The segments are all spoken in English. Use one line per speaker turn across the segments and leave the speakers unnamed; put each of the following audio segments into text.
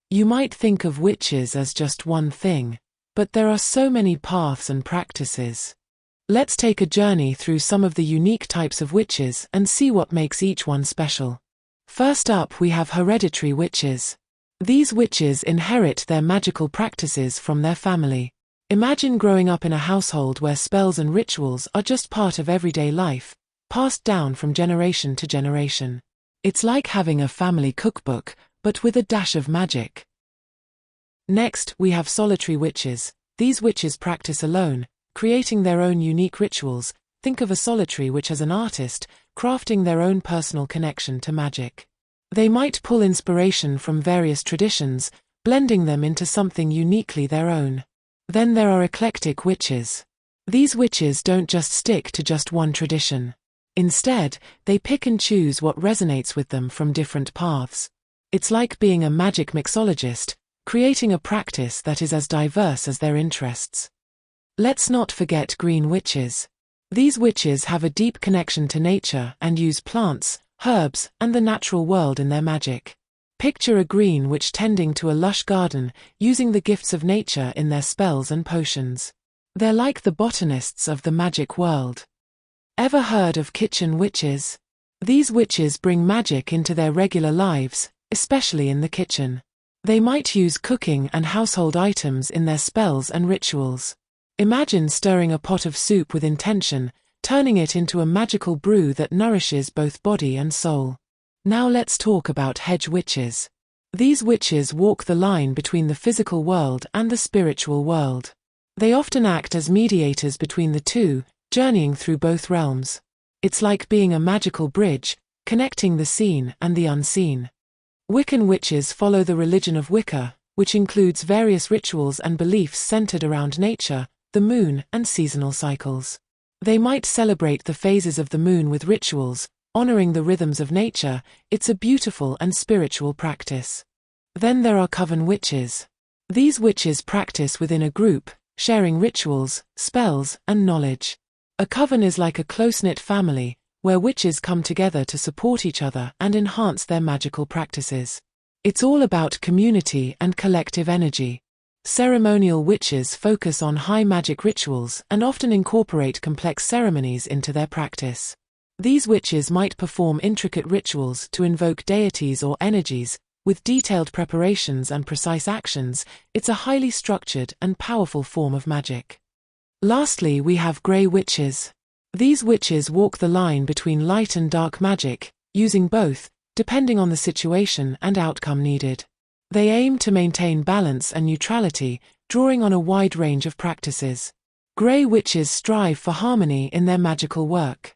You might think of witches as just one thing, but there are so many paths and practices. Let's take a journey through some of the unique types of witches and see what makes each one special. First up, we have hereditary witches. These witches inherit their magical practices from their family. Imagine growing up in a household where spells and rituals are just part of everyday life, passed down from generation to generation. It's like having a family cookbook, but with a dash of magic. Next, we have solitary witches. These witches practice alone, creating their own unique rituals. Think of a solitary witch as an artist, crafting their own personal connection to magic. They might pull inspiration from various traditions, blending them into something uniquely their own. Then there are eclectic witches. These witches don't just stick to just one tradition. Instead, they pick and choose what resonates with them from different paths. It's like being a magic mixologist, creating a practice that is as diverse as their interests. Let's not forget green witches. These witches have a deep connection to nature and use plants, herbs, and the natural world in their magic. Picture a green witch tending to a lush garden, using the gifts of nature in their spells and potions. They're like the botanists of the magic world. Ever heard of kitchen witches? These witches bring magic into their regular lives, especially in the kitchen. They might use cooking and household items in their spells and rituals. Imagine stirring a pot of soup with intention, turning it into a magical brew that nourishes both body and soul. Now let's talk about hedge witches. These witches walk the line between the physical world and the spiritual world. They often act as mediators between the two, journeying through both realms. It's like being a magical bridge, connecting the seen and the unseen. Wiccan witches follow the religion of Wicca, which includes various rituals and beliefs centered around nature, the moon, and seasonal cycles. They might celebrate the phases of the moon with rituals, honoring the rhythms of nature. It's a beautiful and spiritual practice. Then there are coven witches. These witches practice within a group, sharing rituals, spells, and knowledge. A coven is like a close-knit family, where witches come together to support each other and enhance their magical practices. It's all about community and collective energy. Ceremonial witches focus on high magic rituals and often incorporate complex ceremonies into their practice. These witches might perform intricate rituals to invoke deities or energies, with detailed preparations and precise actions. It's a highly structured and powerful form of magic. Lastly, we have grey witches. These witches walk the line between light and dark magic, using both, depending on the situation and outcome needed. They aim to maintain balance and neutrality, drawing on a wide range of practices. Grey witches strive for harmony in their magical work.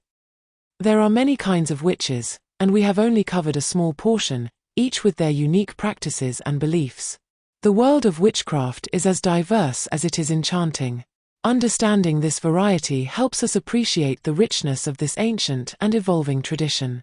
There are many kinds of witches, and we have only covered a small portion, each with their unique practices and beliefs. The world of witchcraft is as diverse as it is enchanting. Understanding this variety helps us appreciate the richness of this ancient and evolving tradition.